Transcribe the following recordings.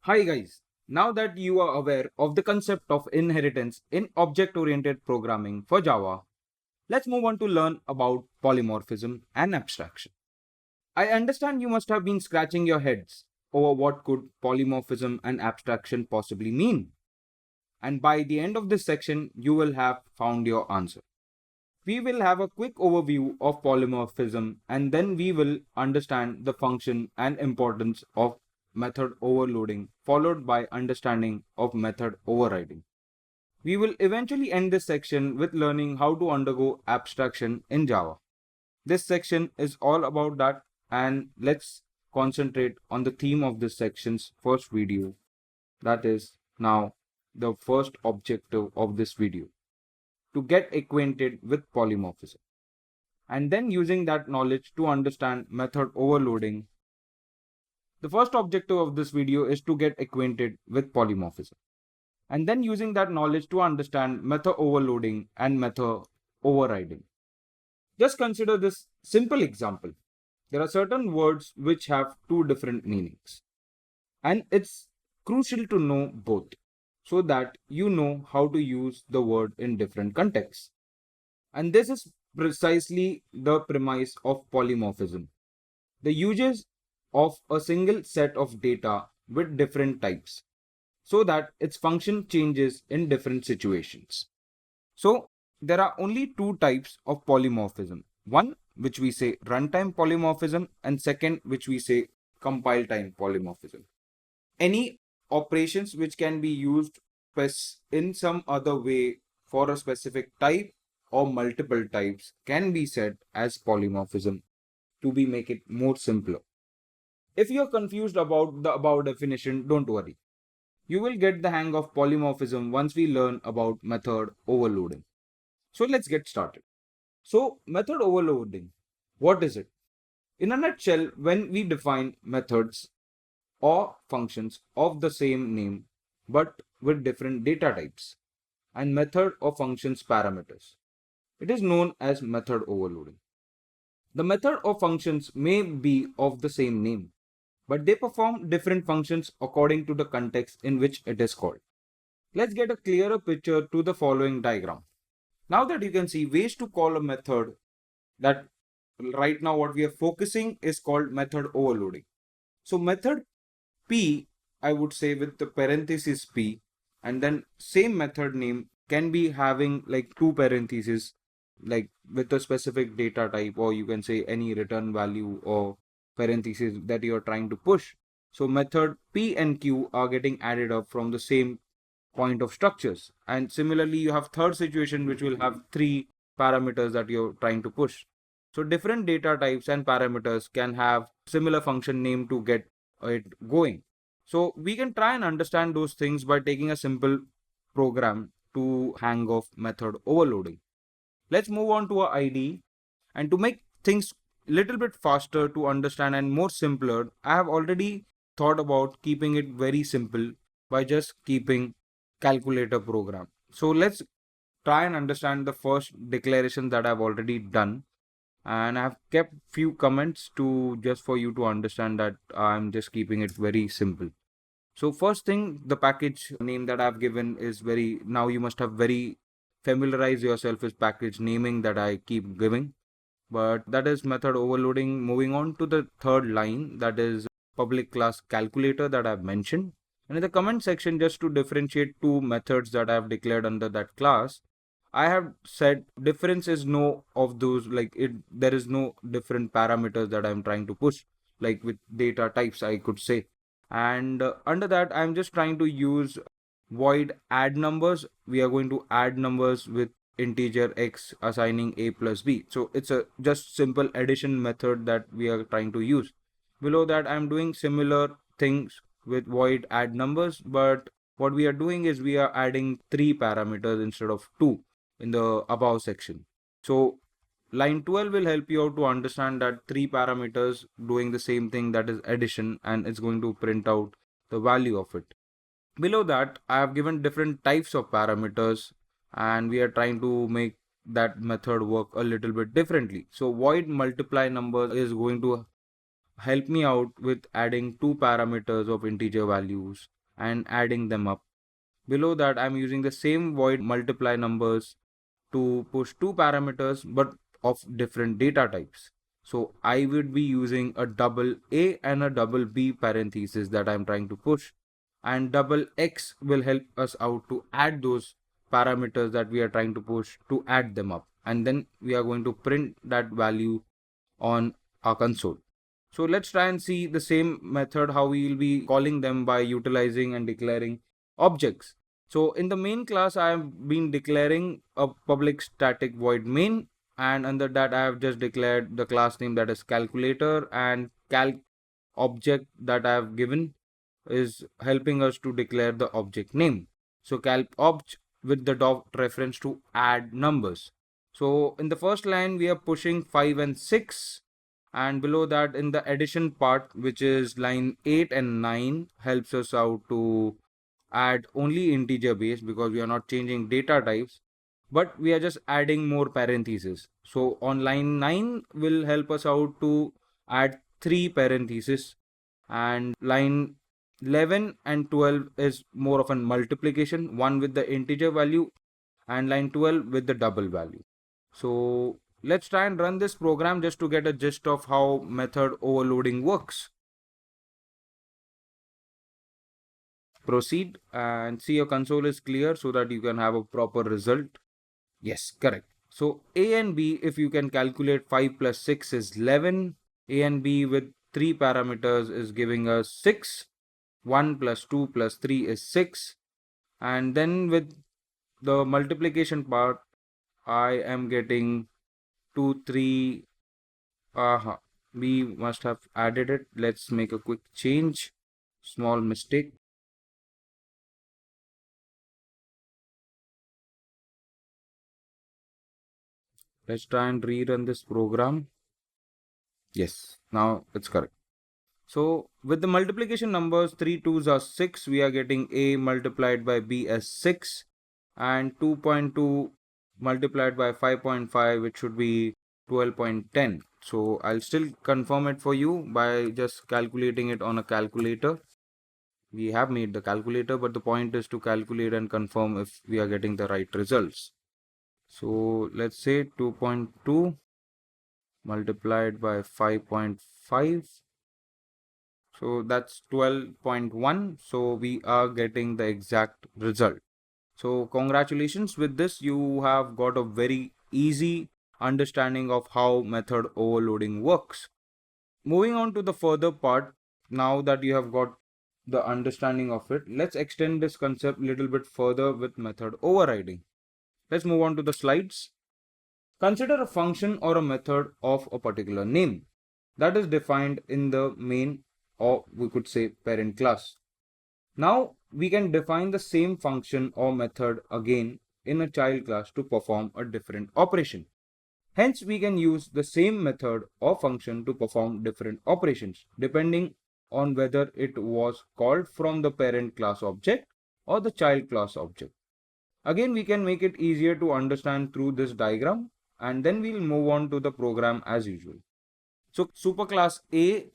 Hi guys, now that you are aware of the concept of inheritance in object-oriented programming for Java, let's move on to learn about polymorphism and abstraction. I understand you must have been scratching your heads over what could polymorphism and abstraction possibly mean. And by the end of this section, you will have found your answer. We will have a quick overview of polymorphism and then we will understand the function and importance of method overloading, followed by understanding of method overriding. We will eventually end this section with learning how to undergo abstraction in Java. This section is all about that, and let's concentrate on the theme of this section's first video. That is now the first objective of this video, to get acquainted with polymorphism, and then using that knowledge to understand method overloading. The first objective of this video is to get acquainted with polymorphism, and then using that knowledge to understand method overloading and method overriding. Just consider this simple example. There are certain words which have two different meanings, and it's crucial to know both so that you know how to use the word in different contexts. And this is precisely the premise of polymorphism. The uses of a single set of data with different types so that its function changes in different situations. So there are only two types of polymorphism. One which we say runtime polymorphism, and second which we say compile time polymorphism. Any operations which can be used in some other way for a specific type or multiple types can be said as polymorphism, to make it more simpler. If you are confused about the above definition, don't worry. You will get the hang of polymorphism once we learn about method overloading. So let's get started. So method overloading, what is it? In a nutshell, when we define methods or functions of the same name but with different data types and method or functions parameters, it is known as method overloading. The method or functions may be of the same name, but they perform different functions according to the context in which it is called. Let's get a clearer picture to the following diagram. Now that you can see ways to call a method, that right now what we are focusing is called method overloading. So method P, I would say with the parenthesis P, and then same method name can be having like two parentheses, like with a specific data type, or you can say any return value or parentheses that you are trying to push. So method P and Q are getting added up from the same point of structures. And similarly, you have third situation which will have three parameters that you're trying to push. So different data types and parameters can have similar function name to get it going. So we can try and understand those things by taking a simple program to hang off method overloading. Let's move on to our IDE, and to make things little bit faster to understand and more simpler, I have already thought about keeping it very simple by just keeping calculator program. So let's try and understand the first declaration that I've already done, and I've kept few comments to just for you to understand that I'm just keeping it very simple. So first thing, the package name that I've given is very, now you must have very familiarize yourself with package naming that I keep giving, but that is method overloading. Moving on to the third line, that is public class calculator that I've mentioned. And in the comment section, just to differentiate two methods that I've declared under that class, I have said difference is no of those, like there is no different parameters that I'm trying to push, like with data types, I could say. And under that, I'm just trying to use void add numbers. We are going to add numbers with integer x assigning a plus b. So it's a just simple addition method that we are trying to use. Below that, I'm doing similar things with void add numbers, but what we are doing is we are adding three parameters instead of two in the above section. So line 12 will help you out to understand that three parameters doing the same thing, that is addition, and it's going to print out the value of it. Below that, I have given different types of parameters, and we are trying to make that method work a little bit differently. So void multiply number is going to help me out with adding two parameters of integer values, and adding them up. Below that, I'm using the same void multiply numbers to push two parameters but of different data types. So I would be using a double A and a double B parenthesis that I'm trying to push, and double X will help us out to add those parameters that we are trying to push, to add them up, and then we are going to print that value on our console. So let's try and see the same method, how we will be calling them by utilizing and declaring objects. So in the main class, I have been declaring a public static void main, and under that I have just declared the class name, that is calculator, and calc object that I have given is helping us to declare the object name. So calc obj with the dot reference to add numbers. So in the first line we are pushing 5 and 6, and below that in the addition part, which is line 8 and 9, helps us out to add only integer base because we are not changing data types, but we are just adding more parentheses. So on line 9 will help us out to add 3 parentheses, and line 11 and 12 is more of a multiplication, one with the integer value and line 12 with the double value. So let's try and run this program just to get a gist of how method overloading works. Proceed and see your console is clear so that you can have a proper result. Yes, correct. So A and B, if you can calculate 5 plus 6 is 11. A and B with 3 parameters is giving us 6. 1 plus 2 plus 3 is 6. And then with the multiplication part, I am getting 2, 3. We must have added it. Let's make a quick change. Small mistake. Let's try and rerun this program. Yes, now it's correct. So with the multiplication numbers, 3 2s are 6. We are getting A multiplied by B as 6, and 2.2 multiplied by 5.5, which should be 12.10. So I'll still confirm it for you by just calculating it on a calculator. We have made the calculator, but the point is to calculate and confirm if we are getting the right results. So let's say 2.2 multiplied by 5.5. So that's 12.1. So we are getting the exact result. So congratulations, with this you have got a very easy understanding of how method overloading works. Moving on to the further part, now that you have got the understanding of it, let's extend this concept a little bit further with method overriding. Let's move on to the slides. Consider a function or a method of a particular name that is defined in the main, or we could say parent class. Now we can define the same function or method again in a child class to perform a different operation. Hence, we can use the same method or function to perform different operations depending on whether it was called from the parent class object or the child class object. Again, we can make it easier to understand through this diagram, and then we'll move on to the program as usual. So superclass A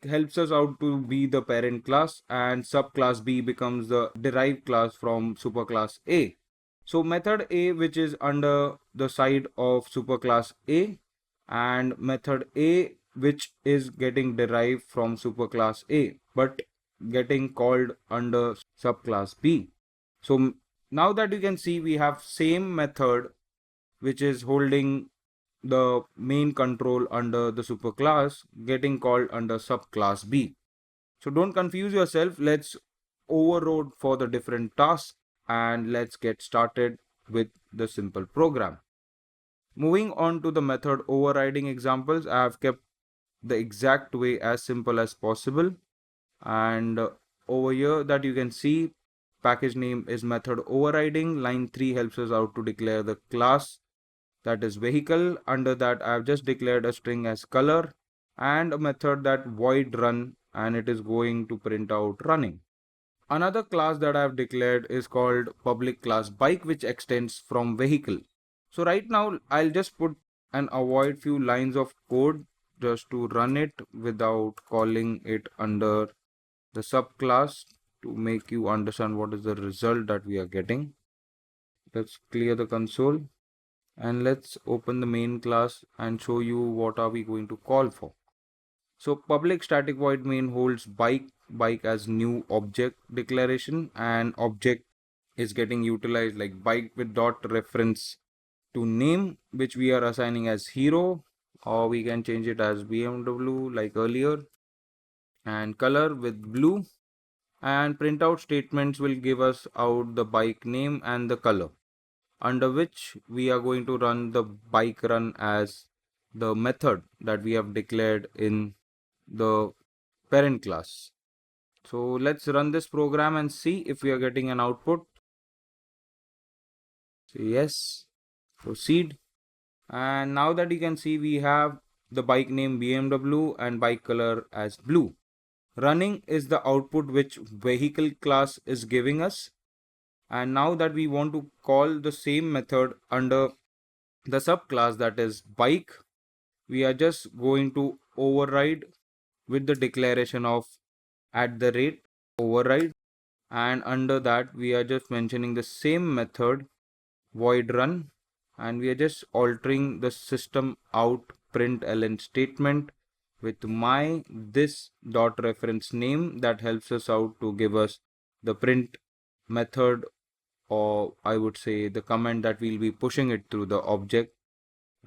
helps us out to be the parent class, and subclass B becomes the derived class from superclass A. So method A, which is under the side of superclass A, and method A, which is getting derived from superclass A but getting called under subclass B. So now that you can see, we have same method which is holding the main control under the superclass getting called under subclass B. So don't confuse yourself. Let's override for the different tasks and let's get started with the simple program. Moving on to the method overriding examples, I have kept the exact way as simple as possible, and over here that you can see, package name is method overriding. Line 3 helps us out to declare the class, that is vehicle. Under that I have just declared a string as color and a method that void run, and it is going to print out running. Another class that I have declared is called public class bike, which extends from vehicle. So right now I'll just put and avoid few lines of code just to run it without calling it under the subclass. to make you understand what is the result that we are getting. Let's clear the console and let's open the main class and show you what are we going to call for. So public static void main holds bike as new object declaration, and object is getting utilized like bike with dot reference to name, which we are assigning as hero, or we can change it as BMW like earlier, and color with blue, and printout statements will give us out the bike name and the color, under which we are going to run the bike run as the method that we have declared in the parent class. So let's run this program and see if we are getting an output. So yes, proceed. And now that you can see, we have the bike name BMW and bike color as blue. Running is the output which vehicle class is giving us. And now that we want to call the same method under the subclass, that is bike, we are just going to override with the declaration of @ override, and under that we are just mentioning the same method void run, and we are just altering the system out println statement with my this dot reference name that helps us out to give us the print method, or I would say the command that we'll be pushing it through the object,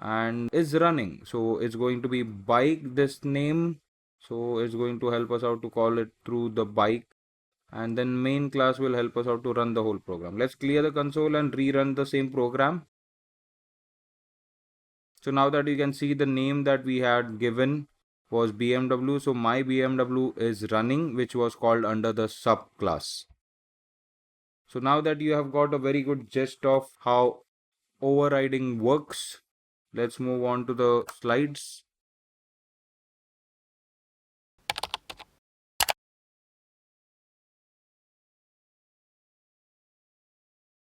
and is running. So it's going to be bike this name, so it's going to help us out to call it through the bike, and then main class will help us out to run the whole program. Let's clear the console and rerun the same program. So now that you can see, the name that we had given was BMW, so my BMW is running, which was called under the subclass. So now that you have got a very good gist of how overriding works, let's move on to the slides.